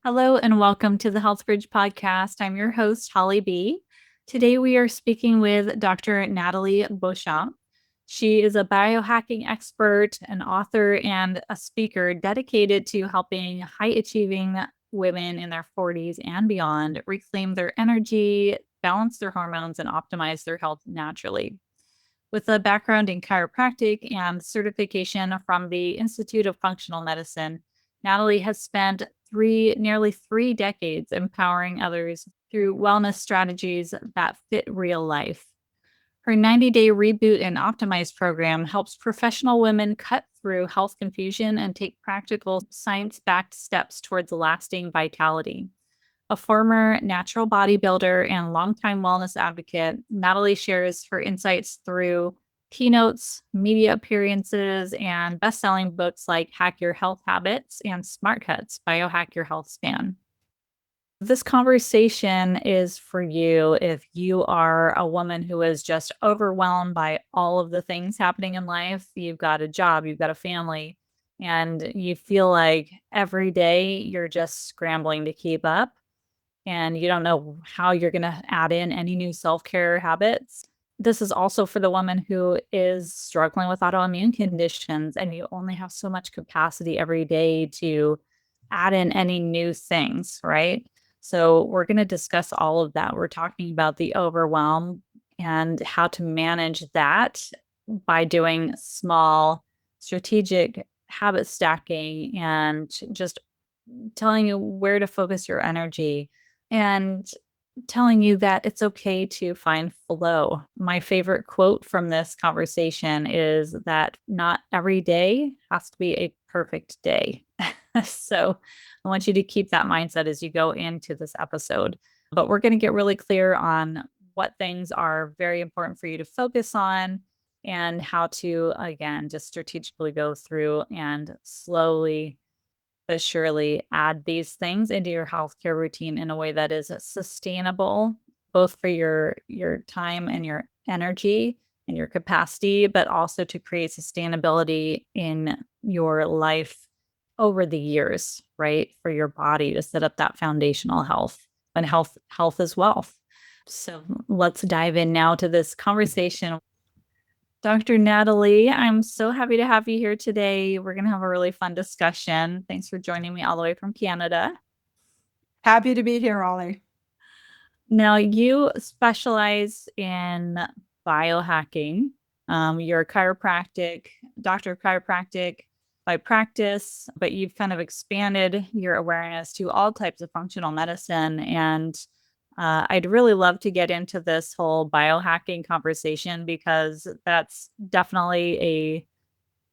Hello and welcome to the Health Bridge podcast. I'm your host, Holly B. Today we are speaking with Dr. Nathalie Beauchamp. She is a biohacking expert, an author, and a speaker dedicated to helping high achieving women in their 40s and beyond reclaim their energy, balance their hormones, and optimize their health naturally. With a background in chiropractic and certification from the Institute of Functional Medicine, Nathalie has spent nearly 3 decades empowering others through wellness strategies that fit real life. Her 90-day Reboot and Optimize program helps professional women cut through health confusion and take practical, science-backed steps towards lasting vitality. A former natural bodybuilder and longtime wellness advocate, Nathalie shares her insights through keynotes, media appearances, and best-selling books like Hack Your Health Habits and Smart Cuts, Biohack Your Health Span. This conversation is for you if you are a woman who is just overwhelmed by all of the things happening in life. You've got a job, you've got a family, and you feel like every day you're just scrambling to keep up and you don't know how you're going to add in any new self-care habits. This is also for the woman who is struggling with autoimmune conditions and you only have so much capacity every day to add in any new things, right? So we're going to discuss all of that. We're talking about the overwhelm and how to manage that by doing small strategic habit stacking and just telling you where to focus your energy and telling you that it's okay to find flow. My favorite quote from this conversation is that not every day has to be a perfect day. So I want you to keep that mindset as you go into this episode. But we're going to get really clear on what things are very important for you to focus on and how to, again, just strategically go through and slowly but surely add these things into your healthcare routine in a way that is sustainable, both for your time and your energy and your capacity, but also to create sustainability in your life over the years, right? For your body to set up that foundational health and health is wealth. So let's dive in now to this conversation. Dr. Nathalie, I'm so happy to have you here today. We're going to have a really fun discussion. Thanks for joining me all the way from Canada. Happy to be here, Ollie. Now, you specialize in biohacking. You're a doctor of chiropractic by practice, but you've kind of expanded your awareness to all types of functional medicine. And I'd really love to get into this whole biohacking conversation because that's definitely a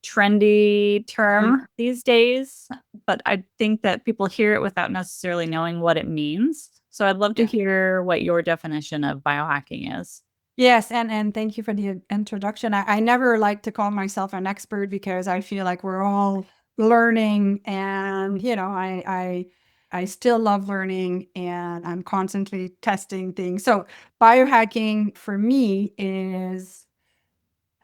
trendy term these days, but I think that people hear it without necessarily knowing what it means. So I'd love to hear what your definition of biohacking is. Yes, and thank you for the introduction. I never like to call myself an expert because I feel like we're all learning, and I still love learning, and I'm constantly testing things. So biohacking for me is,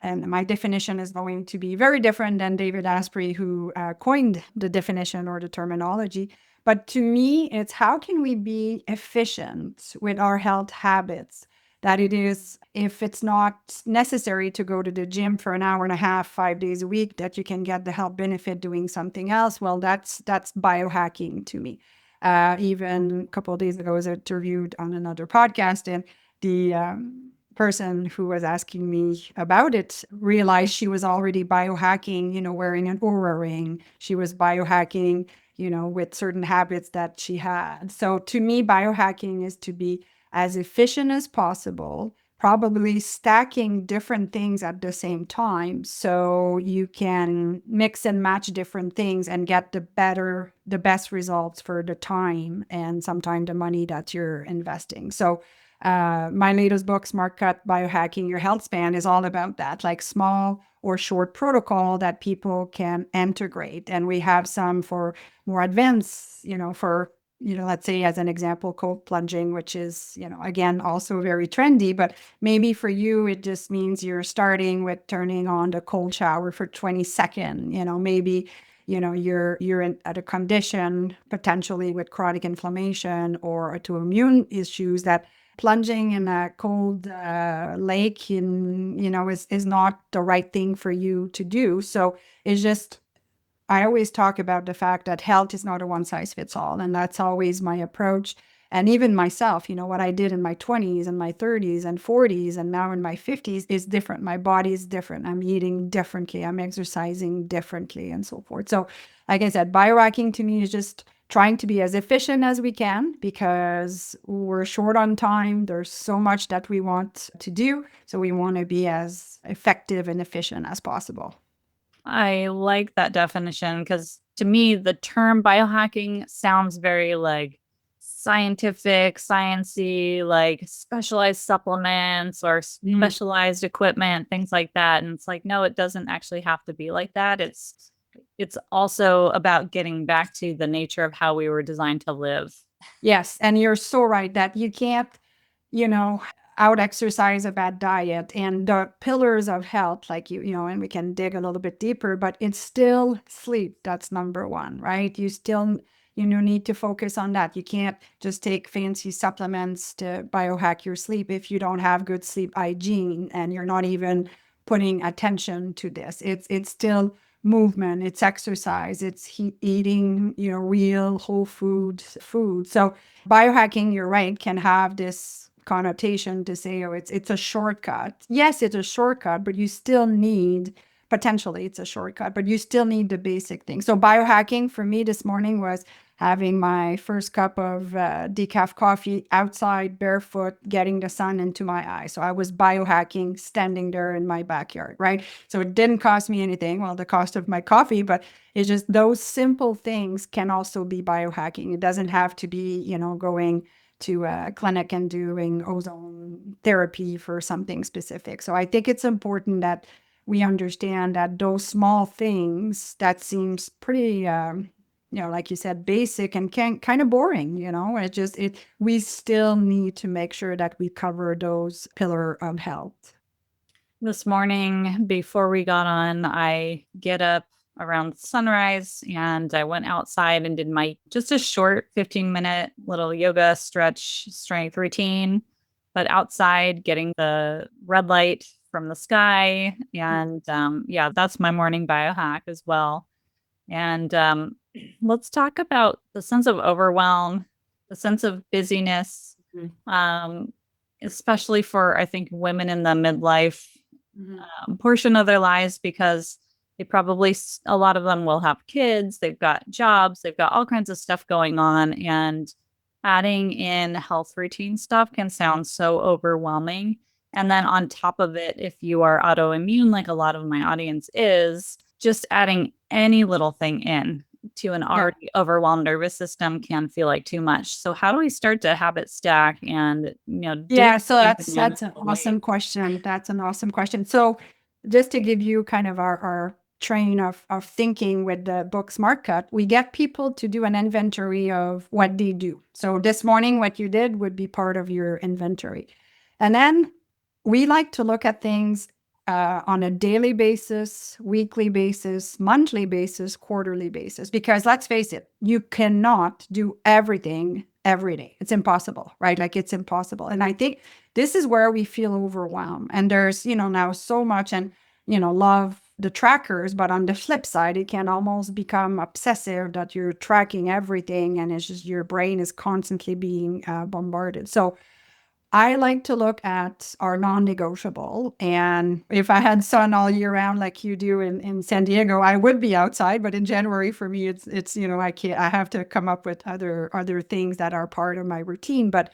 and my definition is going to be very different than David Asprey, who coined the definition or the terminology. But to me, it's how can we be efficient with our health habits? That it is, if it's not necessary to go to the gym for an hour and a half, 5 days a week, that you can get the health benefit doing something else. Well, that's biohacking to me. Even a couple of days ago, I was interviewed on another podcast, and the person who was asking me about it realized she was already biohacking, wearing an Oura ring. She was biohacking, with certain habits that she had. So to me, biohacking is to be as efficient as possible, probably stacking different things at the same time so you can mix and match different things and get the best results for the time and sometimes the money that you're investing. So my latest book, Smart Cut, Biohacking Your Health Span, is all about that, like small or short protocol that people can integrate. And we have some for more advanced, let's say as an example, cold plunging, which is, again, also very trendy, but maybe for you, it just means you're starting with turning on the cold shower for 20 seconds, maybe you're at a condition potentially with chronic inflammation or autoimmune issues, that plunging in a cold lake is not the right thing for you to do. So it's just, I always talk about the fact that health is not a one size fits all. And that's always my approach. And even myself, what I did in my 20s and my 30s and 40s and now in my 50s is different. My body is different. I'm eating differently. I'm exercising differently and so forth. So, like I said, biohacking to me is just trying to be as efficient as we can because we're short on time. There's so much that we want to do. So we want to be as effective and efficient as possible. I like that definition because to me, the term biohacking sounds very like scientific, sciencey, like specialized supplements or specialized equipment, things like that. And it's like, no, it doesn't actually have to be like that. It's also about getting back to the nature of how we were designed to live. Yes, and you're so right that you can't, you know, out exercise a bad diet, and the pillars of health, like and we can dig a little bit deeper, but it's still sleep. That's number one, right? You still, need to focus on that. You can't just take fancy supplements to biohack your sleep if you don't have good sleep hygiene and you're not even putting attention to this. It's still movement, it's exercise, it's eating, real whole food. So biohacking, you're right, can have this connotation to say, oh, it's a shortcut. Yes, it's a shortcut, but you still need, potentially it's a shortcut, but you still need the basic things. So biohacking for me this morning was having my first cup of decaf coffee outside, barefoot, getting the sun into my eyes. So I was biohacking standing there in my backyard, right? So it didn't cost me anything, well, the cost of my coffee, but it's just those simple things can also be biohacking. It doesn't have to be, going to a clinic and doing ozone therapy for something specific. So I think it's important that we understand that those small things that seems pretty, like you said, basic and kind of boring, we still need to make sure that we cover those pillar of health. This morning, before we got on, I get up around sunrise and I went outside and did my just a short 15-minute little yoga stretch strength routine, but outside getting the red light from the sky. And yeah, that's my morning biohack as well. And let's talk about the sense of overwhelm, the sense of busyness, um, especially for, I think, women in the midlife portion of their lives, because they probably, a lot of them will have kids, they've got jobs, they've got all kinds of stuff going on. And adding in health routine stuff can sound so overwhelming. And then on top of it, if you are autoimmune, like a lot of my audience is, just adding any little thing in to an already overwhelmed nervous system can feel like too much. So how do we start to habit stack and, Yeah, so that's an awesome question. That's an awesome question. So just to give you kind of our train of thinking with the book Smart Cut, we get people to do an inventory of what they do. So this morning, what you did would be part of your inventory. And then we like to look at things on a daily basis, weekly basis, monthly basis, quarterly basis, because let's face it, you cannot do everything every day. It's impossible, right? Like it's impossible. And I think this is where we feel overwhelmed. And there's, now so much, and, love the trackers, but on the flip side, it can almost become obsessive that you're tracking everything and it's just your brain is constantly being bombarded. So I like to look at our non-negotiable. And if I had sun all year round like you do in San Diego, I would be outside. But in January for me, it's I have to come up with other things that are part of my routine. But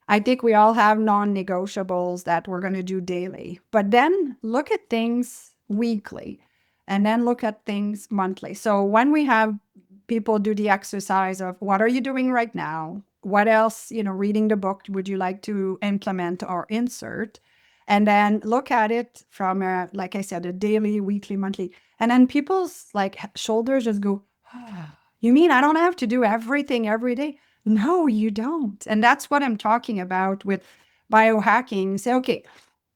I think we all have non-negotiables that we're going to do daily. But then look at things weekly and then look at things monthly. So when we have people do the exercise of what are you doing right now? What else, reading the book would you like to implement or insert? And then look at it from, like I said, a daily, weekly, monthly. And then people's like shoulders just go, ah, you mean I don't have to do everything every day? No, you don't. And that's what I'm talking about with biohacking. Say, okay,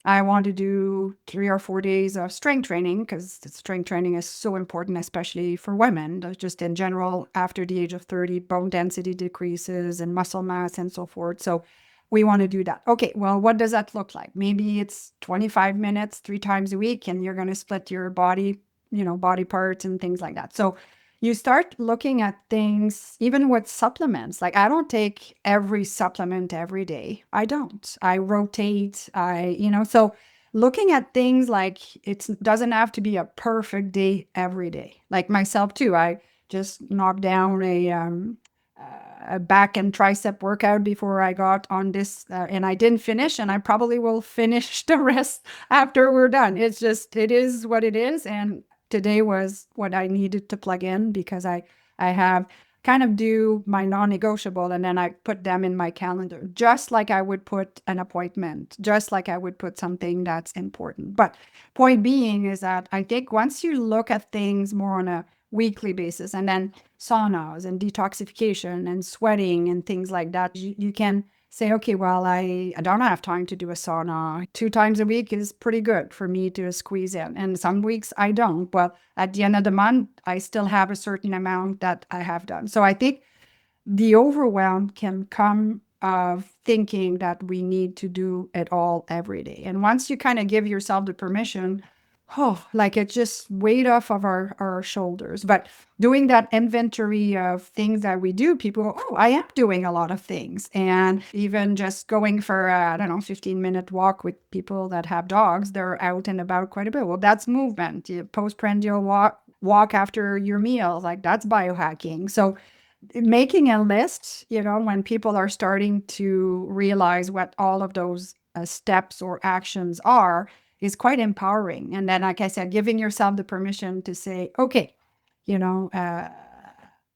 I want to do 3 or 4 days of strength training because strength training is so important, especially for women. Just in general, after the age of 30, bone density decreases and muscle mass and so forth. So we want to do that. Okay, well, what does that look like? Maybe it's 25 minutes, 3 times a week, and you're going to split your body, body parts and things like that. So you start looking at things, even with supplements. Like I don't take every supplement every day. I don't. I rotate. So looking at things like it doesn't have to be a perfect day every day. Like myself too. I just knocked down a back and tricep workout before I got on this, and I didn't finish, and I probably will finish the rest after we're done. It is what it is, and today was what I needed to plug in because I have kind of do my non-negotiable and then I put them in my calendar, just like I would put an appointment, just like I would put something that's important. But point being is that I think once you look at things more on a weekly basis, and then saunas and detoxification and sweating and things like that, you can say, okay, well, I don't have time to do a sauna. 2 times a week is pretty good for me to squeeze in. And some weeks I don't. But at the end of the month, I still have a certain amount that I have done. So I think the overwhelm can come of thinking that we need to do it all every day. And once you kind of give yourself the permission, like it just weight off of our shoulders. But doing that inventory of things that we do, people go, oh, I am doing a lot of things. And even just going for I don't know, 15-minute walk with people that have dogs, they're out and about quite a bit. Well, that's movement. Postprandial walk after your meal, like that's biohacking. So making a list, when people are starting to realize what all of those steps or actions are, is quite empowering. And then, like I said, giving yourself the permission to say, okay, you know, uh,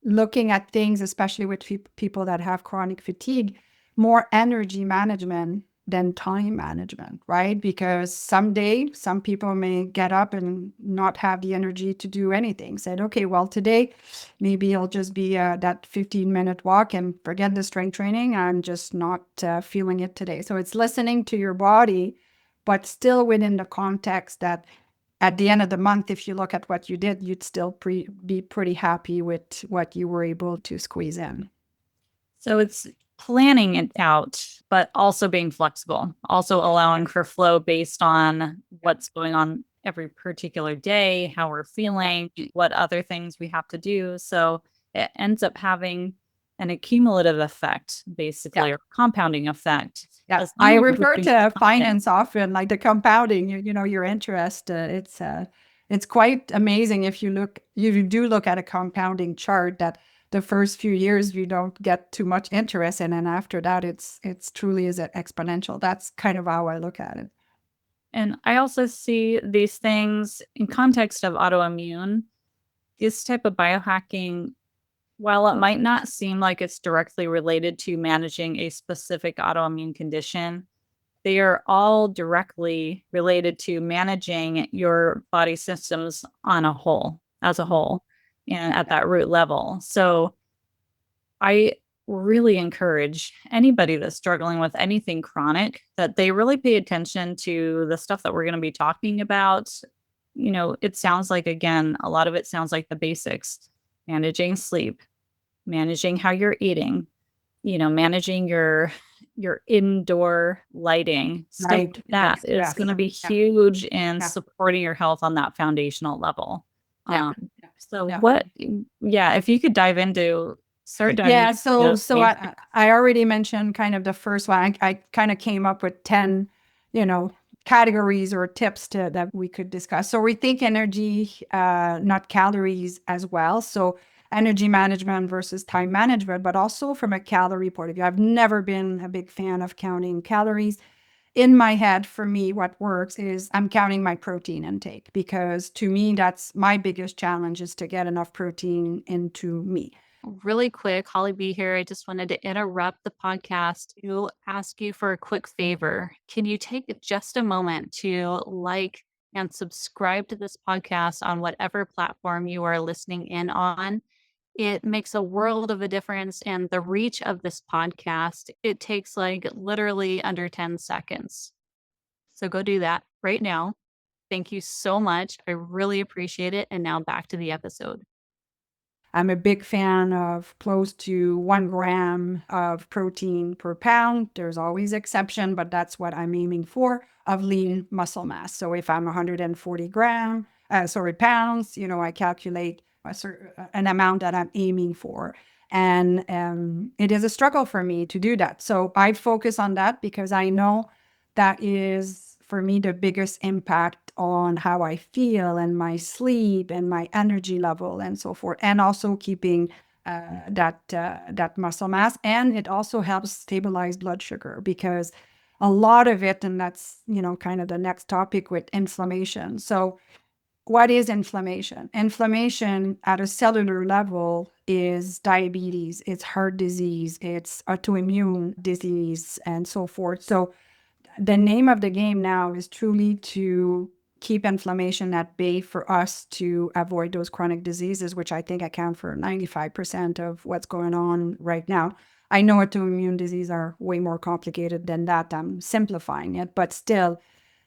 looking at things, especially with people that have chronic fatigue, more energy management than time management, right? Because someday some people may get up and not have the energy to do anything. Said, okay, well, today maybe it'll just be that 15-minute walk and forget the strength training. I'm just not feeling it today. So it's listening to your body, but still within the context that at the end of the month, if you look at what you did, you'd still be pretty happy with what you were able to squeeze in. So it's planning it out, but also being flexible, also allowing for flow based on what's going on every particular day, how we're feeling, what other things we have to do. So it ends up having an accumulative effect, basically, Yeah. or compounding effect. Yeah, As I long as refer we to define it. finance often, like the compounding, your interest. It's quite amazing if you do look at a compounding chart that the first few years you don't get too much interest, and then after that, it's truly is exponential. That's kind of how I look at it. And I also see these things in context of autoimmune. This type of biohacking, while it might not seem like it's directly related to managing a specific autoimmune condition, they are all directly related to managing your body systems on a whole, as a whole, and at that root level. So I really encourage anybody that's struggling with anything chronic that they really pay attention to the stuff that we're going to be talking about. It sounds like, again, a lot of it sounds like the basics: managing sleep, managing how you're eating, managing your indoor lighting, stuff Right. like that Yes. is going Yes. to be Yeah. huge in Yeah. supporting your health on that foundational level. Yeah. So Yeah. yeah, if you could start diving Yeah, into so those so basics. I already mentioned kind of the first one. I kind of came up with 10, categories or tips that we could discuss. So we think energy, not calories as well. So energy management versus time management, but also from a calorie point of view. I've never been a big fan of counting calories. In my head, for me, what works is I'm counting my protein intake because to me, that's my biggest challenge is to get enough protein into me. Really quick, Holly B here. I just wanted to interrupt the podcast to ask you for a quick favor. Can you take just a moment to like and subscribe to this podcast on whatever platform you are listening in on? It makes a world of a difference. And the reach of this podcast, it takes like literally under 10 seconds. So go do that right now. Thank you so much. I really appreciate it. And now back to the episode. I'm a big fan of close to 1 gram of protein per pound. There's always exception, but that's what I'm aiming for of lean muscle mass. So if I'm 140 pounds, I calculate an amount that I'm aiming for. And it is a struggle for me to do that. So I focus on that because I know that is for me the biggest impact on how I feel and my sleep and my energy level and so forth, and also keeping that muscle mass. And it also helps stabilize blood sugar because a lot of it, and that's kind of the next topic with inflammation. So what is inflammation? Inflammation at a cellular level is diabetes, it's heart disease, it's autoimmune disease, and so forth. So the name of the game now is truly to keep inflammation at bay for us to avoid those chronic diseases, which I think account for 95% of what's going on right now. I know autoimmune diseases are way more complicated than that. I'm simplifying it, but still,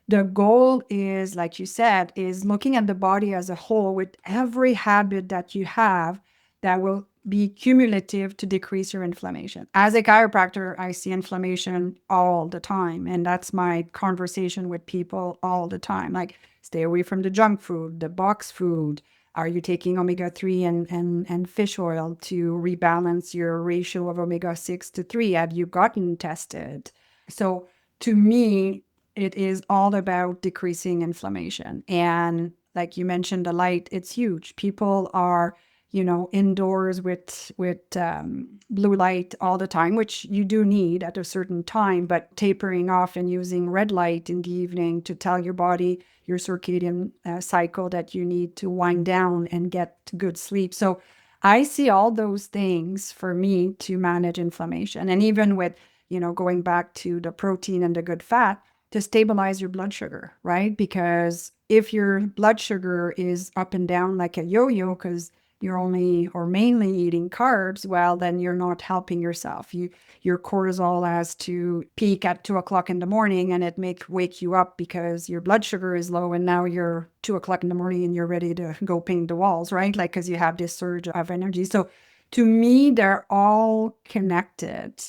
the goal is, like you said, is looking at the body as a whole with every habit that you have that will be cumulative to decrease your inflammation. As a chiropractor, I see inflammation all the time. And that's my conversation with people all the time. Like, stay away from the junk food, the box food. Are you taking omega-3 and fish oil to rebalance your ratio of omega-6 to 3? Have you gotten tested? So to me, it is all about decreasing inflammation. And like you mentioned, the light, it's huge. People are, indoors with blue light all the time, which you do need at a certain time, but tapering off and using red light in the evening to tell your body, your circadian cycle, that you need to wind down and get good sleep. So I see all those things for me to manage inflammation. And even with, going back to the protein and the good fat, to stabilize your blood sugar, right? Because if your blood sugar is up and down like a yo-yo because you're only or mainly eating carbs, well, then you're not helping yourself. Your cortisol has to peak at 2 o'clock in the morning, and it may wake you up because your blood sugar is low, and now you're 2 o'clock in the morning and you're ready to go paint the walls, right? Like, because you have this surge of energy. So to me, they're all connected,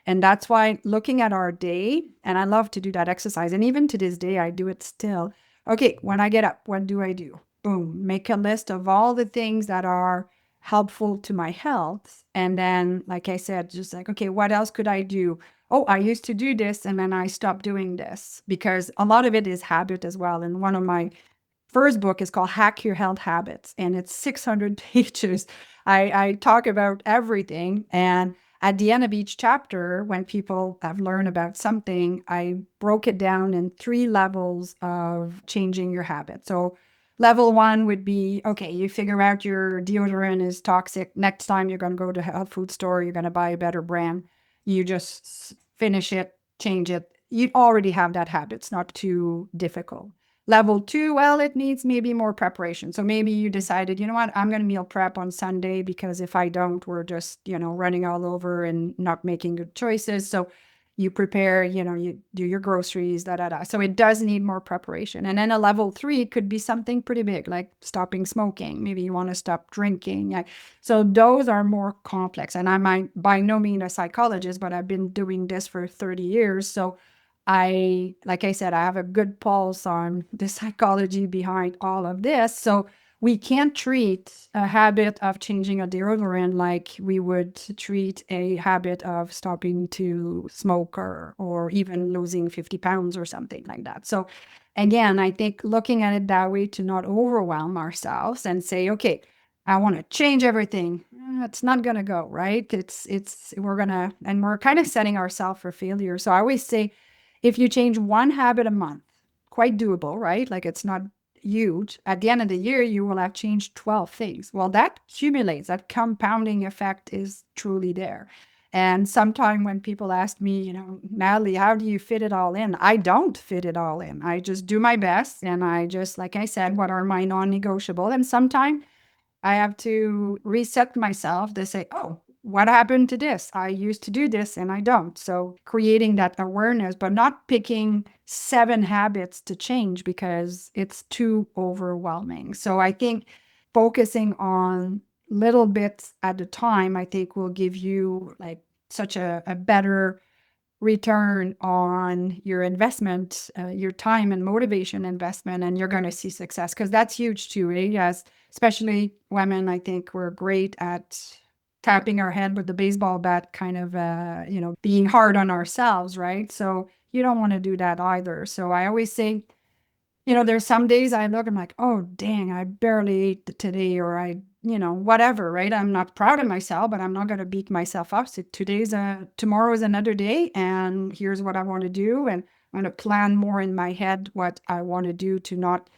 and that's why looking at our day, and I love to do that exercise. And even to this day, I do it still. Okay, when I get up, what do I do? Boom, make a list of all the things that are helpful to my health. And then, like I said, just like, okay, what else could I do? Oh, I used to do this and then I stopped doing this, because a lot of it is habit as well. And one of my first book is called Hack Your Health Habits, and it's 600 pages. I talk about everything. And at the end of each chapter, when people have learned about something, I broke it down in 3 levels of changing your habit. So level 1 would be, okay, you figure out your deodorant is toxic. Next time you're going to go to a health food store, you're going to buy a better brand. You just finish it, change it. You already have that habit. It's not too difficult. Level 2, well, it needs maybe more preparation. So maybe you decided, you know what, I'm going to meal prep on Sunday, because if I don't, we're just, running all over and not making good choices. So you prepare, you do your groceries, da, da, da. So it does need more preparation. And then a level 3 could be something pretty big, like stopping smoking. Maybe you want to stop drinking. So those are more complex. And I'm by no means a psychologist, but I've been doing this for 30 years. So like I said, I have a good pulse on the psychology behind all of this. So we can't treat a habit of changing a deodorant like we would treat a habit of stopping to smoke, or even losing 50 pounds or something like that. So again, I think looking at it that way to not overwhelm ourselves and say, okay, I want to change everything. It's not going to go, right? We're kind of setting ourselves for failure. So I always say, if you change one habit a month, quite doable, right? Like, it's not huge. At the end of the year, you will have changed 12 things. Well, that accumulates, that compounding effect is truly there. And sometimes when people ask me, Natalie, how do you fit it all in? I don't fit it all in. I just do my best. And I just, like I said, what are my non-negotiable? And sometimes I have to reset myself to say, oh, what happened to this? I used to do this and I don't. So creating that awareness, but not picking 7 habits to change because it's too overwhelming. So I think focusing on little bits at a time, I think will give you like such a better return on your investment, your time and motivation investment, and you're going to see success because that's huge too. Yes, especially women, I think we're great at tapping our head with the baseball bat, kind of, being hard on ourselves, right? So you don't want to do that either. So I always say, there's some days I look, I'm like, oh, dang, I barely ate today, or whatever, right? I'm not proud of myself, but I'm not going to beat myself up. So tomorrow is another day, and here's what I want to do. And I'm going to plan more in my head what I want to do to not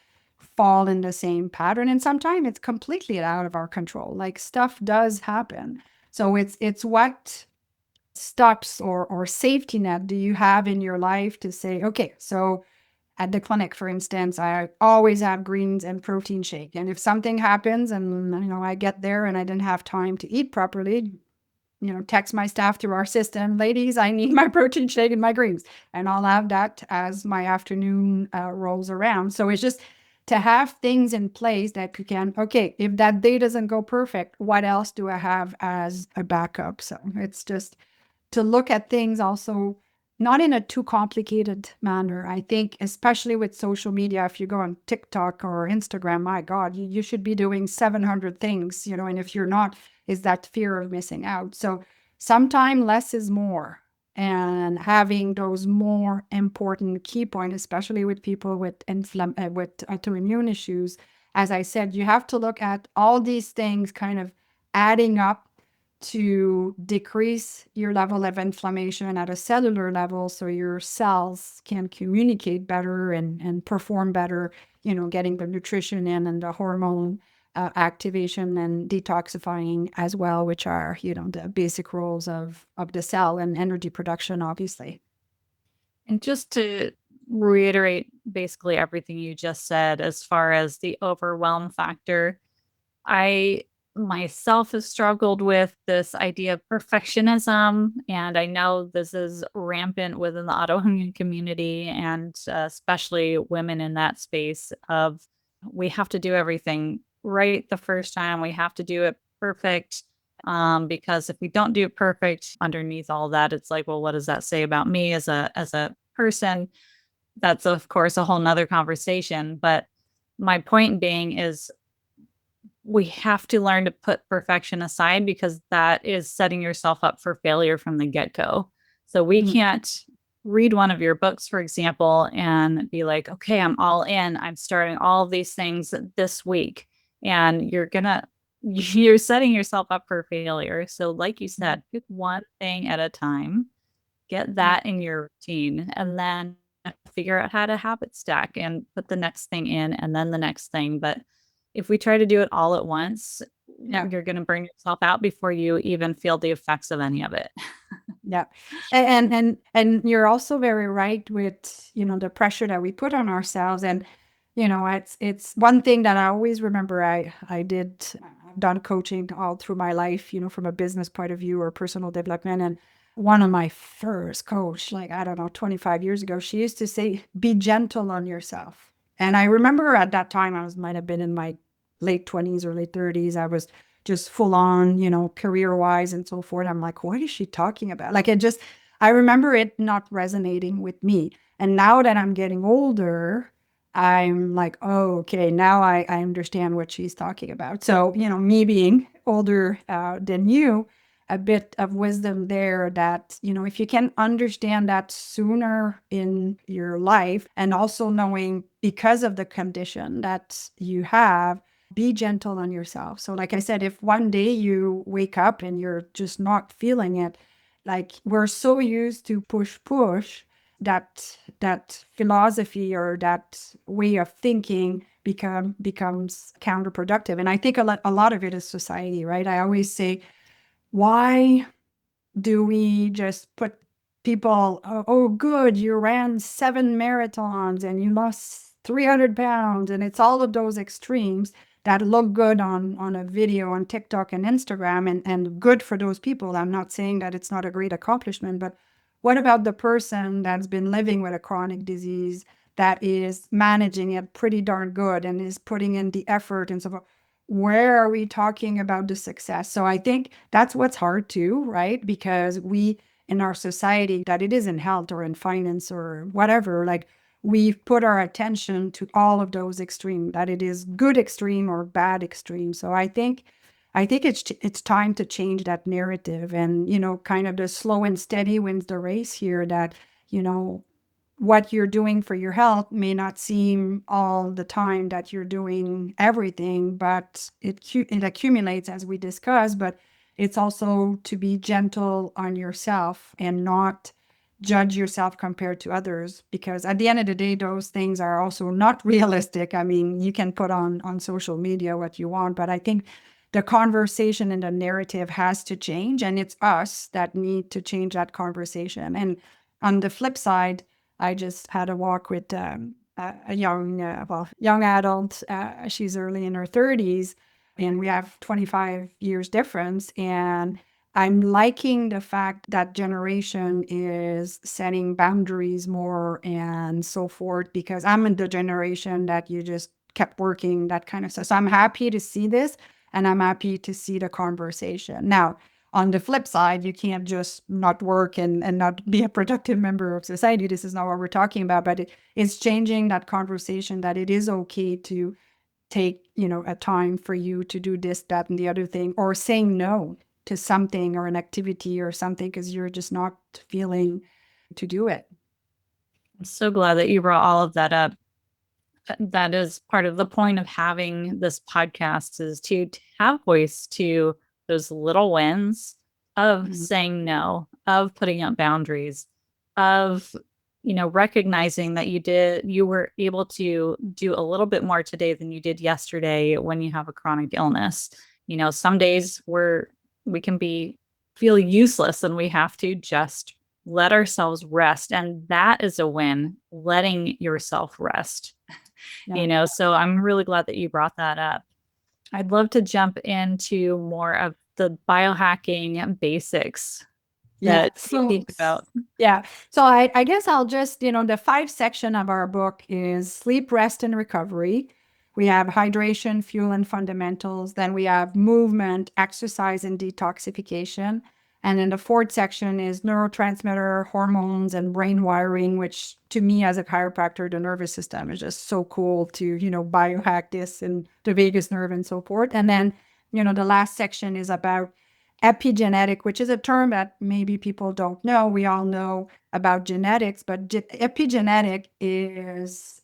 fall in the same pattern. And sometimes it's completely out of our control. Like stuff does happen. So it's what stops or safety net do you have in your life to say, okay, so at the clinic, for instance, I always have greens and protein shake. And if something happens and, I get there and I didn't have time to eat properly, text my staff through our system, ladies, I need my protein shake and my greens. And I'll have that as my afternoon rolls around. So it's just to have things in place that you can, okay, if that day doesn't go perfect, what else do I have as a backup? So it's just to look at things also not in a too complicated manner. I think, especially with social media, if you go on TikTok or Instagram, my God, you should be doing 700 things, and if you're not, is that fear of missing out. So sometimes less is more. And having those more important key points, especially with people with with autoimmune issues, as I said, you have to look at all these things kind of adding up to decrease your level of inflammation at a cellular level so your cells can communicate better and perform better, getting the nutrition in and the hormone activation and detoxifying as well, which are, the basic roles of the cell and energy production, obviously. And just to reiterate basically everything you just said, as far as the overwhelm factor, I myself have struggled with this idea of perfectionism, and I know this is rampant within the autoimmune community, and especially women in that space of we have to do everything right the first time. We have to do it perfect. Because if we don't do it perfect, underneath all that, it's like, well, what does that say about me as a person? That's of course a whole nother conversation. But my point being is we have to learn to put perfection aside because that is setting yourself up for failure from the get-go. So we Mm. can't read one of your books, for example, and be like, okay, I'm all in. I'm starting all of these things this week. And you're setting yourself up for failure. So, like you said, pick one thing at a time, get Yeah. that in your routine, and then figure out how to habit stack and put the next thing in and then the next thing. But if we try to do it all at once, Yeah. you're going to burn yourself out before you even feel the effects of any of it. Yeah. And you're also very right with, the pressure that we put on ourselves. And, it's one thing that I always remember I've done coaching all through my life, from a business point of view or personal development. And one of my first coach, like, I don't know, 25 years ago, she used to say, be gentle on yourself. And I remember at that time, might have been in my late 20s or late 30s. I was just full on, career wise and so forth. I'm like, what is she talking about? Like, I remember it not resonating with me. And now that I'm getting older, I'm like, oh, okay, now I understand what she's talking about. So, me being older than you, a bit of wisdom there that, if you can understand that sooner in your life, and also knowing because of the condition that you have, be gentle on yourself. So, like I said, if one day you wake up and you're just not feeling it, like we're so used to push that philosophy or that way of thinking becomes counterproductive. And I think a lot of it is society, right? I always say, why do we just put people, oh, good, you ran 7 marathons and you lost 300 pounds, and it's all of those extremes that look good on a video on TikTok and Instagram, and good for those people. I'm not saying that it's not a great accomplishment, but what about the person that's been living with a chronic disease, that is managing it pretty darn good and is putting in the effort and so forth? Where are we talking about the success? So I think that's what's hard too, right? Because we, in our society, that it is in health or in finance or whatever, like, we've put our attention to all of those extremes, that it is good extreme or bad extreme. So I think it's time to change that narrative, and kind of the slow and steady wins the race here. That you know what you're doing for your health may not seem all the time that you're doing everything, but it accumulates, as we discussed. But it's also to be gentle on yourself and not judge yourself compared to others, because at the end of the day, those things are also not realistic. I mean, you can put on social media what you want, but I think the conversation and the narrative has to change, and it's us that need to change that conversation. And on the flip side, I just had a walk with a young adult. She's early in her 30s, and we have 25 years difference. And I'm liking the fact that generation is setting boundaries more and so forth, because I'm in the generation that you just kept working, that kind of stuff. So I'm happy to see this, and I'm happy to see the conversation. Now, on the flip side, you can't just not work and not be a productive member of society. This is not what we're talking about, but it's changing that conversation, that it is okay to take, a time for you to do this, that, and the other thing, or saying no to something or an activity or something because you're just not feeling to do it. I'm so glad that you brought all of that up. That is part of the point of having this podcast, is to have voice to those little wins of Mhm. saying no, of putting up boundaries, of recognizing that you were able to do a little bit more today than you did yesterday when you have a chronic illness. Some days we can feel useless, and we have to just let ourselves rest, and that is a win, letting yourself rest. Yeah. So I'm really glad that you brought that up. I'd love to jump into more of the biohacking basics Yeah. that you think about. Yeah. So I guess I'll just, the 5 section of our book is sleep, rest, and recovery. We have hydration, fuel, and fundamentals. Then we have movement, exercise, and detoxification. And then the 4th section is neurotransmitter, hormones, and brain wiring, which to me as a chiropractor, the nervous system is just so cool to, biohack this and the vagus nerve and so forth. And then, the last section is about epigenetic, which is a term that maybe people don't know. We all know about genetics, but epigenetic is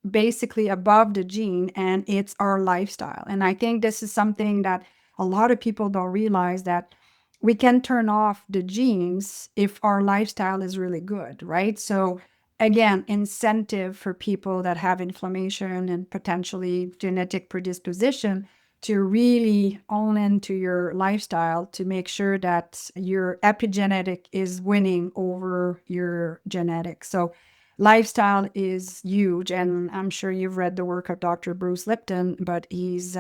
basically above the gene, and it's our lifestyle. And I think this is something that a lot of people don't realize, that we can turn off the genes if our lifestyle is really good, right? So again, incentive for people that have inflammation and potentially genetic predisposition to really own into your lifestyle, to make sure that your epigenetic is winning over your genetics. So lifestyle is huge. And I'm sure you've read the work of Dr. Bruce Lipton, but he's,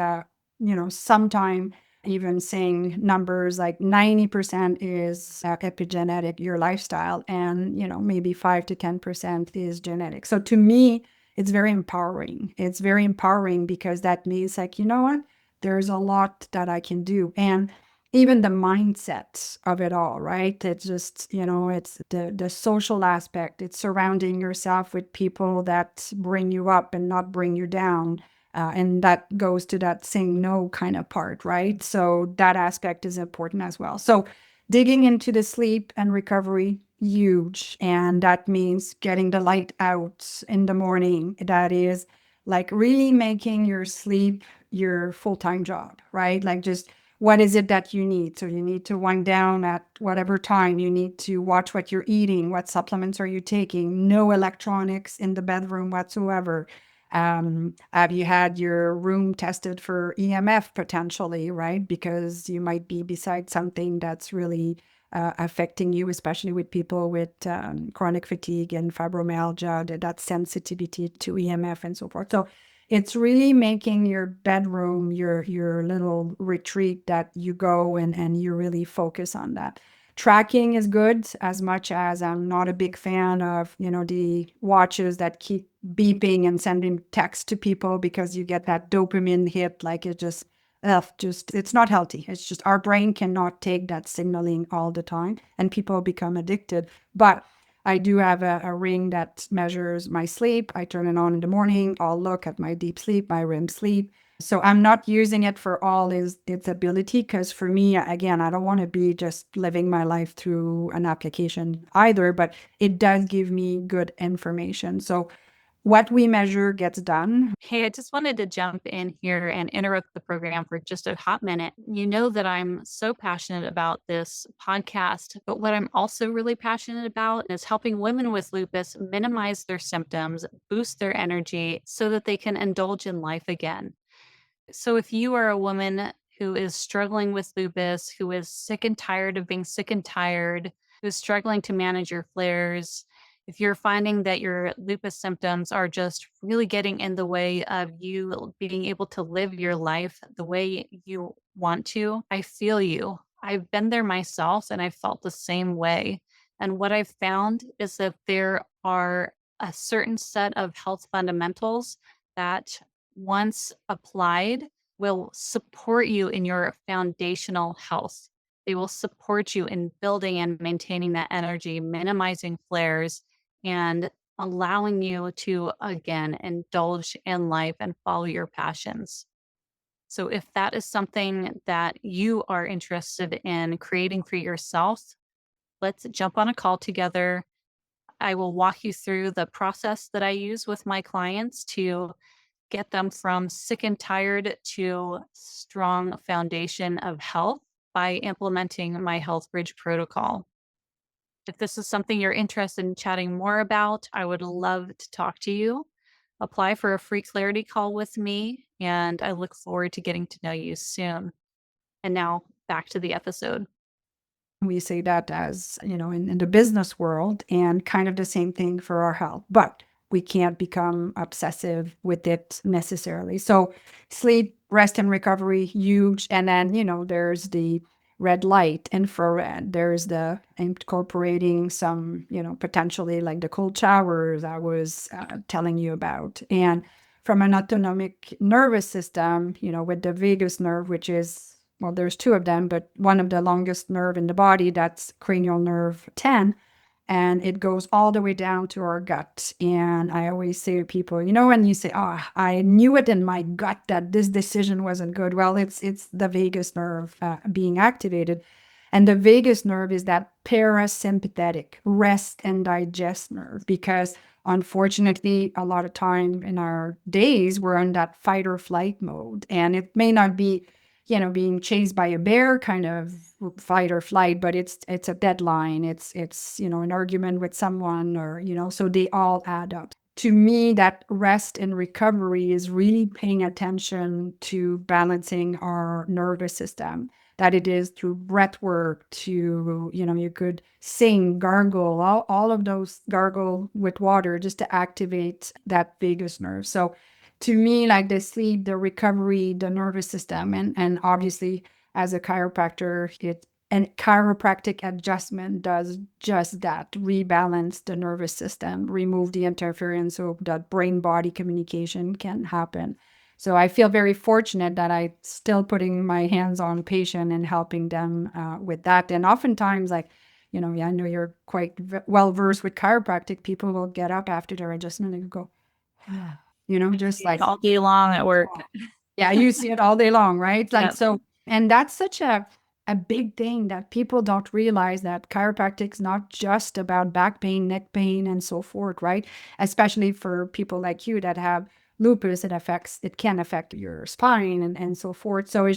sometime even saying numbers like 90% is epigenetic, your lifestyle, and, maybe 5 to 10% is genetic. So to me, it's very empowering. It's very empowering because that means, like, you know what? There's a lot that I can do. And even the mindset of it all, right? It's just, it's the social aspect. It's surrounding yourself with people that bring you up and not bring you down. And that goes to that saying no kind of part, right? So that aspect is important as well. So digging into the sleep and recovery, huge. And that means getting the light out in the morning. That is like really making your sleep your full-time job, right? Like, just what is it that you need? So you need to wind down at whatever time. You need to watch what you're eating. What supplements are you taking? No electronics in the bedroom whatsoever. Have you had your room tested for EMF potentially, right? Because you might be beside something that's really affecting you, especially with people with chronic fatigue and fibromyalgia, that sensitivity to EMF and so forth. So it's really making your bedroom your little retreat that you go and you really focus on that. Tracking is good, as much as I'm not a big fan of, the watches that keep beeping and sending text to people, because you get that dopamine hit. Like it just it's not healthy. It's just our brain cannot take that signaling all the time, and people become addicted. But I do have a ring that measures my sleep. I turn it on in the morning. I'll look at my deep sleep, my REM sleep. So I'm not using it for all its ability, because for me, again, I don't want to be just living my life through an application either, but it does give me good information. So what we measure gets done. Hey, I just wanted to jump in here and interrupt the program for just a hot minute. You know that I'm so passionate about this podcast, but what I'm also really passionate about is helping women with lupus minimize their symptoms, boost their energy so that they can indulge in life again. So if you are a woman who is struggling with lupus, who is sick and tired of being sick and tired, who's struggling to manage your flares, if you're finding that your lupus symptoms are just really getting in the way of you being able to live your life the way you want to, I feel you. I've been there myself and I felt the same way. And what I've found is that there are a certain set of health fundamentals that once applied, will support you in your foundational health. They will support you in building and maintaining that energy, minimizing flares, and allowing you to, again, indulge in life and follow your passions. So, if that is something that you are interested in creating for yourself, let's jump on a call together. I will walk you through the process that I use with my clients to get them from sick and tired to strong foundation of health by implementing my Health Bridge protocol. If this is something you're interested in chatting more about, I would love to talk to you. Apply for a free clarity call with me, and I look forward to getting to know you soon. And now back to the episode. We say that as, in the business world, and kind of the same thing for our health, but we can't become obsessive with it necessarily. So sleep, rest and recovery, huge. And then, there's the red light, infrared. There's the incorporating some, potentially like the cold showers I was telling you about. And from an autonomic nervous system, with the vagus nerve, which is, well, there's two of them, but one of the longest nerve in the body, that's cranial nerve 10, and it goes all the way down to our gut. And I always say to people, when you say, "Oh, I knew it in my gut that this decision wasn't good," well, it's the vagus nerve being activated. And the vagus nerve is that parasympathetic rest and digest nerve, because unfortunately, a lot of time in our days, we're in that fight or flight mode. And it may not be, being chased by a bear kind of fight or flight, but it's a deadline. It's an argument with someone, or, so they all add up. To me, that rest and recovery is really paying attention to balancing our nervous system, that it is through breath work, to, you could sing, gargle, all of those, gargle with water, just to activate that vagus nerve. So to me, like the sleep, the recovery, the nervous system, and obviously as a chiropractor, and chiropractic adjustment does just that: rebalance the nervous system, remove the interference so that brain body communication can happen. So I feel very fortunate that I still putting my hands on patient and helping them with that. And oftentimes, like, I know you're quite well versed with chiropractic. People will get up after their adjustment and go, just like All day long at work. yeah, you see it all day long, right? Like, Yep. so, and that's such a big thing that people don't realize, that chiropractic is not just about back pain, neck pain, and so forth, right? Especially for people like you that have lupus, it can affect your spine and so forth. So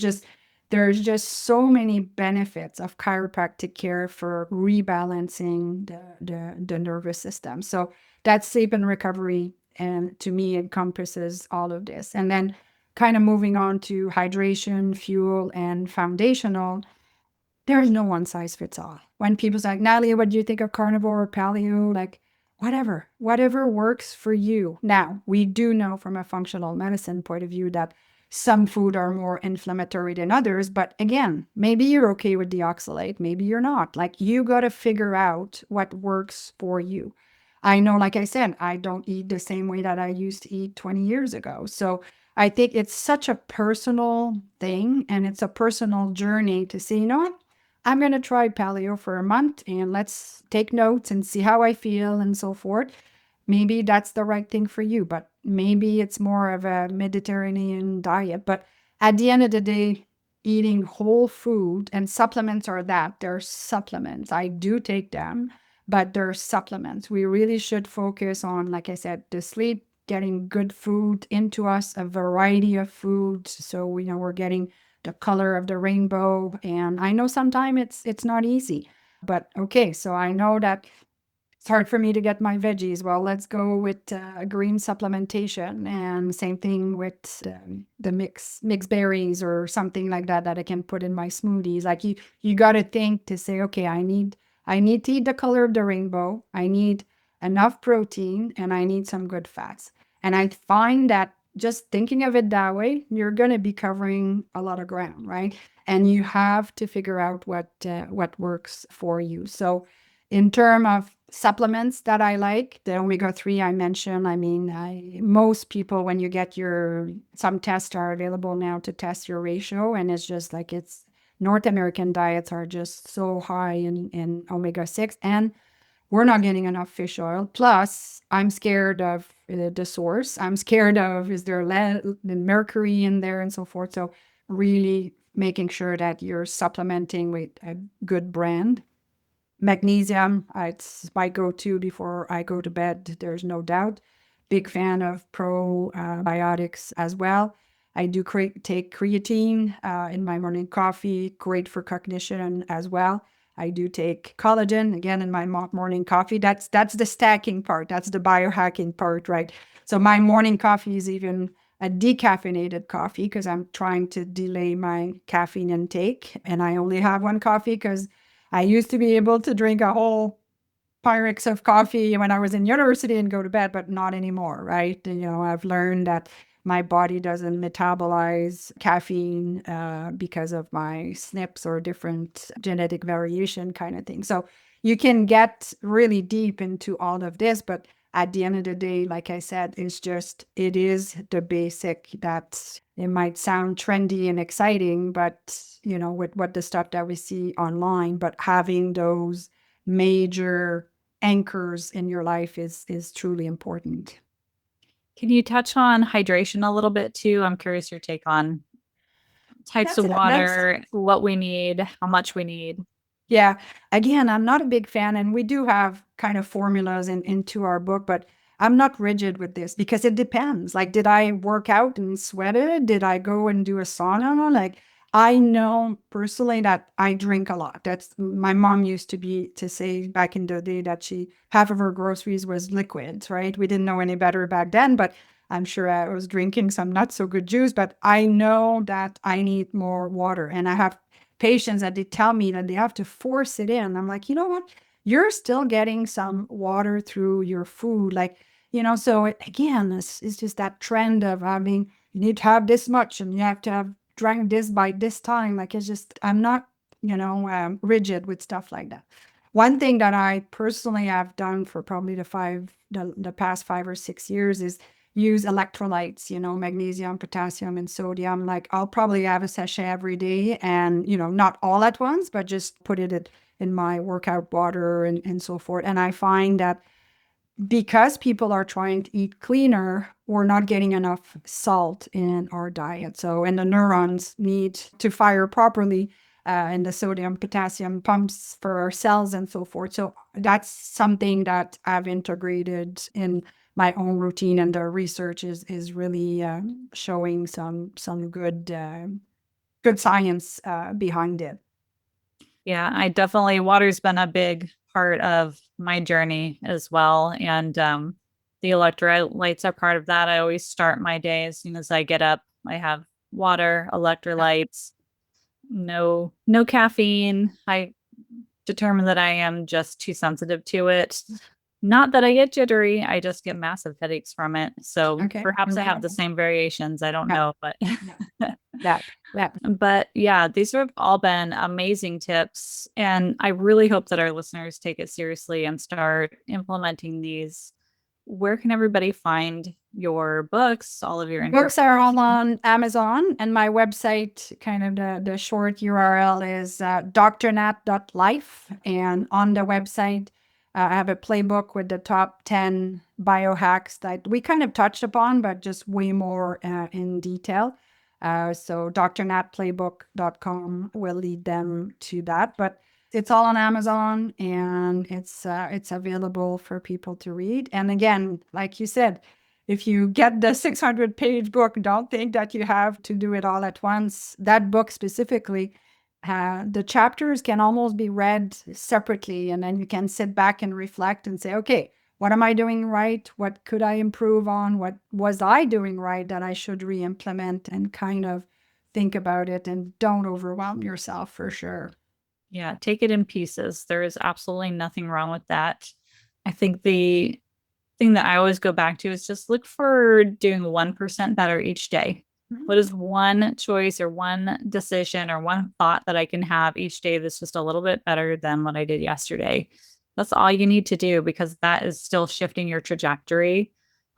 there's just so many benefits of chiropractic care for rebalancing the nervous system. So that's sleep and recovery, and to me encompasses all of this. And then kind of moving on to hydration, fuel, and foundational, there's no one size fits all. When people say, "Natalie, what do you think of carnivore or paleo?" Like, whatever works for you. Now, we do know from a functional medicine point of view that some food are more inflammatory than others, but again, maybe you're okay with the oxalate, maybe you're not. Like, you got to figure out what works for you. I know, like I said, I don't eat the same way that I used to eat 20 years ago. So I think it's such a personal thing, and it's a personal journey to say, you know what? I'm going to try paleo for a month and let's take notes and see how I feel and so forth. Maybe that's the right thing for you, but maybe it's more of a Mediterranean diet. But at the end of the day, eating whole food and supplements are that. They're supplements. I do take them, but they're supplements. We really should focus on, like I said, the sleep, getting good food into us, a variety of food. So we know we're getting the color of the rainbow. And I know sometimes it's not easy, but okay. So I know that it's hard for me to get my veggies. Well, let's go with green supplementation, and same thing with the mixed berries or something like that that I can put in my smoothies. Like, you got to think to say, okay, I need to eat the color of the rainbow. I need enough protein, and I need some good fats. And I find that just thinking of it that way, you're going to be covering a lot of ground, right? And you have to figure out what works for you. So in terms of supplements that I like, the omega-3 I mentioned, I mean, most people, when you get some tests are available now to test your ratio, and it's just like North American diets are just so high in omega-6, and we're not getting enough fish oil. Plus, I'm scared of the source. I'm scared of, is there lead and mercury in there and so forth. So really making sure that you're supplementing with a good brand. Magnesium, it's my go-to before I go to bed, there's no doubt. Big fan of probiotics as well. I do take creatine in my morning coffee, great for cognition as well. I do take collagen, again, in my morning coffee. That's the stacking part. That's the biohacking part, right? So my morning coffee is even a decaffeinated coffee because I'm trying to delay my caffeine intake. And I only have one coffee because I used to be able to drink a whole Pyrex of coffee when I was in university and go to bed, but not anymore, right? I've learned that my body doesn't metabolize caffeine because of my SNPs or different genetic variation kind of thing. So you can get really deep into all of this, but at the end of the day, like I said, it is the basic that it might sound trendy and exciting, but with what the stuff that we see online, but having those major anchors in your life is truly important. Can you touch on hydration a little bit too? I'm curious your take on types That's of it. That's water, what we need, how much we need. Yeah. Again, I'm not a big fan, and we do have kind of formulas into our book, but I'm not rigid with this because it depends. Like, did I work out and sweated? Did I go and do a sauna? Like, I know personally that I drink a lot. That's my mom used to say back in the day that half of her groceries was liquids, right? We didn't know any better back then, but I'm sure I was drinking some not so good juice, but I know that I need more water, and I have patients that they tell me that they have to force it in. I'm like, you know what? You're still getting some water through your food. Like, so again, it's just that trend of having, you need to have this much and you have to have drank this by this time. Like, it's just, I'm not, rigid with stuff like that. One thing that I personally have done for probably the past 5 or 6 years is use electrolytes, magnesium, potassium, and sodium. Like, I'll probably have a sachet every day, and, not all at once, but just put it in my workout water and so forth. And I find that because people are trying to eat cleaner, we're not getting enough salt in our diet. So, and the neurons need to fire properly, and the sodium, potassium pumps for our cells and so forth. So that's something that I've integrated in my own routine, and the research is really showing some good science behind it. Yeah, I definitely, water's been a big part of my journey as well. And the electrolytes are part of that. I always start my day as soon as I get up. I have water, electrolytes, no caffeine. I determined that I am just too sensitive to it. Not that I get jittery, I just get massive headaches from it. So Okay. perhaps I Okay. have the same variations. I don't Yeah. know, but Yeah. That. but yeah, these have all been amazing tips. And I really hope that our listeners take it seriously and start implementing these. Where can everybody find your books, all of your Books are all information? on Amazon, and my website, kind of the short URL is drnat.life. And on the website, I have a playbook with the top 10 biohacks that we kind of touched upon, but just way more in detail. So drnatplaybook.com will lead them to that. But it's all on Amazon, and it's available for people to read. And again, like you said, if you get the 600-page book, don't think that you have to do it all at once. That book specifically, the chapters can almost be read separately, and then you can sit back and reflect and say, okay, what am I doing right? What could I improve on? What was I doing right that I should re-implement, and kind of think about it, and don't overwhelm yourself for sure. Yeah, take it in pieces. There is absolutely nothing wrong with that. I think the thing that I always go back to is just look for doing 1% better each day. What is one choice or one decision or one thought that I can have each day that's just a little bit better than what I did yesterday? That's all you need to do because that is still shifting your trajectory.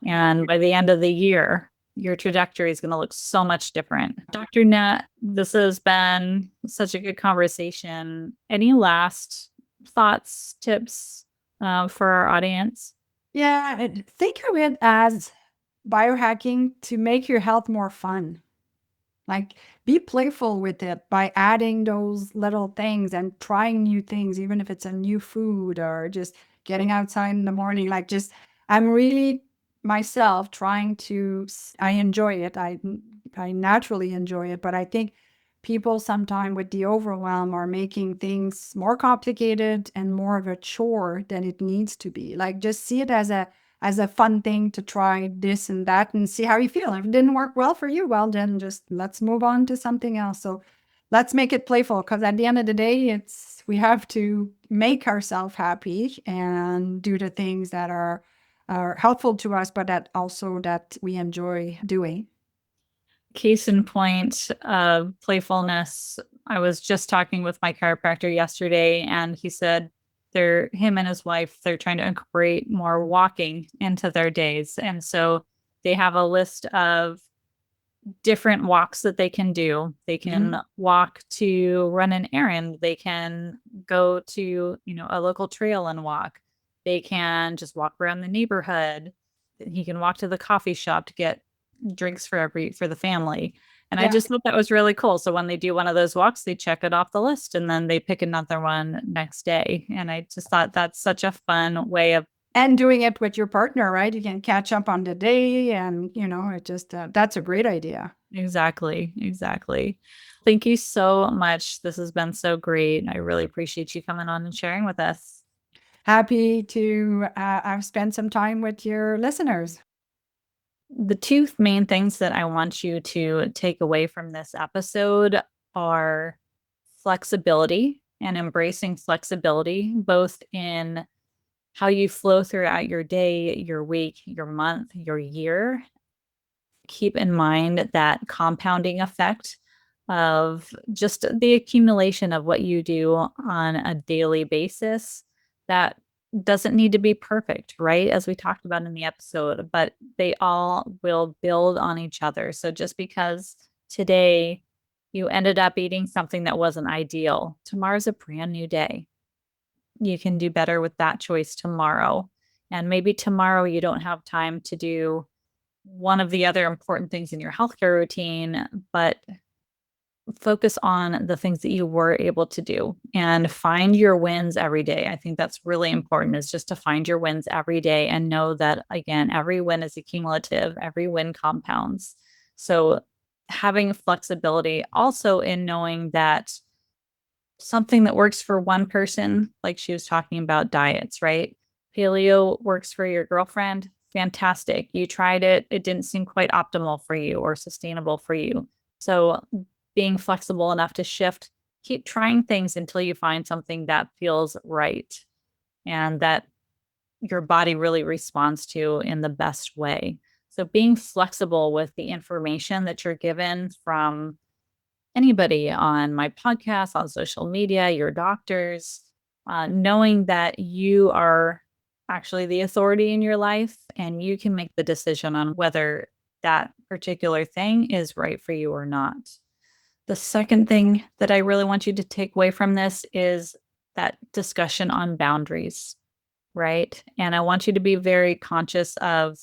And by the end of the year, your trajectory is going to look so much different. Dr. Nat, this has been such a good conversation. Any last thoughts, tips for our audience? Yeah, think of it as biohacking to make your health more fun. Like, be playful with it by adding those little things and trying new things, even if it's a new food or just getting outside in the morning. Like, just, I'm really myself trying to, I enjoy it. I naturally enjoy it, but I think people sometimes with the overwhelm are making things more complicated and more of a chore than it needs to be. Like, just see it as a fun thing to try this and that and see how you feel. If it didn't work well for you, well, then just let's move on to something else. So let's make it playful, because at the end of the day, we have to make ourselves happy and do the things that are helpful to us, but that we enjoy doing. Case in point of playfulness, I was just talking with my chiropractor yesterday, and he said him and his wife, they're trying to incorporate more walking into their days. And so they have a list of different walks that they can do. They Mhm. can walk to run an errand. They can go to, a local trail and walk. They can just walk around the neighborhood. He can walk to the coffee shop to get drinks for the family. And I Yeah. just thought that was really cool. So when they do one of those walks, they check it off the list and then they pick another one next day. And I just thought that's such a fun way of And doing it with your partner, right? You can catch up on the day, and, it just, that's a great idea. exactly, exactly. Thank you so much. This has been so great. I really appreciate you coming on and sharing with us. Happy to have spent some time with your listeners. The two main things that I want you to take away from this episode are flexibility and embracing flexibility, both in how you flow throughout your day, your week, your month, your year. Keep in mind that compounding effect of just the accumulation of what you do on a daily basis that doesn't need to be perfect, right? As we talked about in the episode, but they all will build on each other. So just because today you ended up eating something that wasn't ideal, tomorrow's a brand new day. You can do better with that choice tomorrow. And maybe tomorrow you don't have time to do one of the other important things in your healthcare routine, but focus on the things that you were able to do and find your wins every day. I think that's really important, is just to find your wins every day and know that, again, every win is accumulative, every win compounds. So having flexibility also in knowing that something that works for one person, like she was talking about diets, right? Paleo works for your girlfriend. Fantastic. You tried it. It didn't seem quite optimal for you or sustainable for you. So being flexible enough to shift, keep trying things until you find something that feels right and that your body really responds to in the best way. So being flexible with the information that you're given from anybody on my podcast, on social media, your doctors, knowing that you are actually the authority in your life and you can make the decision on whether that particular thing is right for you or not. The second thing that I really want you to take away from this is that discussion on boundaries, right? And I want you to be very conscious of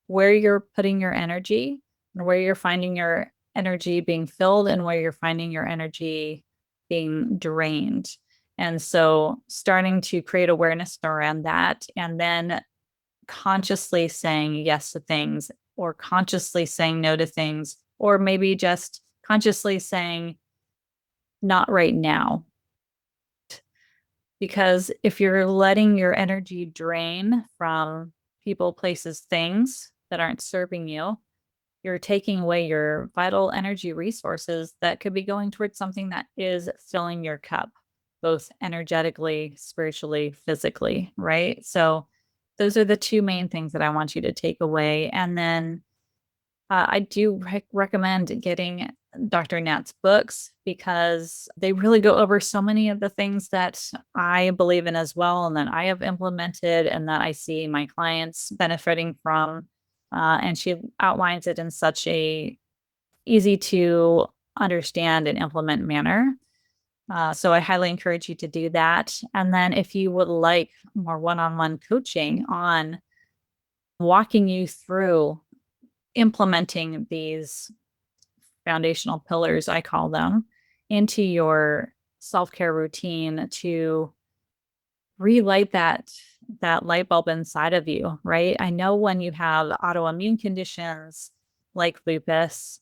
where you're putting your energy and where you're finding your energy being filled and where you're finding your energy being drained. And so starting to create awareness around that and then consciously saying yes to things or consciously saying no to things, or maybe just consciously saying not right now. Because if you're letting your energy drain from people, places, things that aren't serving you, you're taking away your vital energy resources that could be going towards something that is filling your cup, both energetically, spiritually, physically, right? So those are the two main things that I want you to take away. And then I do recommend getting Dr. Nat's books because they really go over so many of the things that I believe in as well and that I have implemented and that I see my clients benefiting from. And she outlines it in such a easy to understand and implement manner. So I highly encourage you to do that. And then if you would like more one-on-one coaching on walking you through implementing these foundational pillars, I call them, into your self-care routine to relight that light bulb inside of you, right? I know when you have autoimmune conditions like lupus,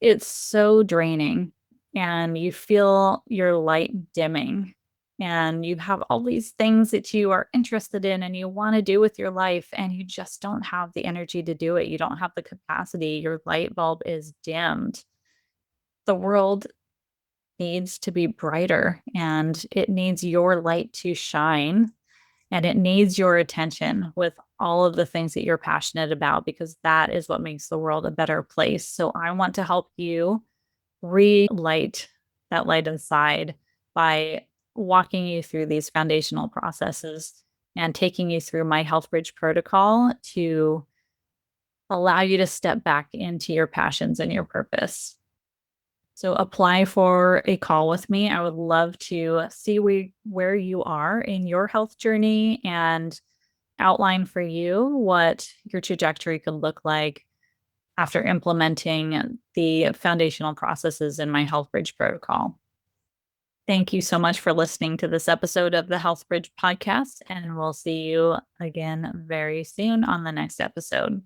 it's so draining and you feel your light dimming and you have all these things that you are interested in and you want to do with your life and you just don't have the energy to do it. You don't have the capacity. Your light bulb is dimmed. The world needs to be brighter and it needs your light to shine and it needs your attention with all of the things that you're passionate about because that is what makes the world a better place. So I want to help you relight that light inside by walking you through these foundational processes and taking you through my Health Bridge protocol to allow you to step back into your passions and your purpose. So apply for a call with me. I would love to see where you are in your health journey and outline for you what your trajectory could look like after implementing the foundational processes in my Health Bridge protocol. Thank you so much for listening to this episode of the Health Bridge podcast, and we'll see you again very soon on the next episode.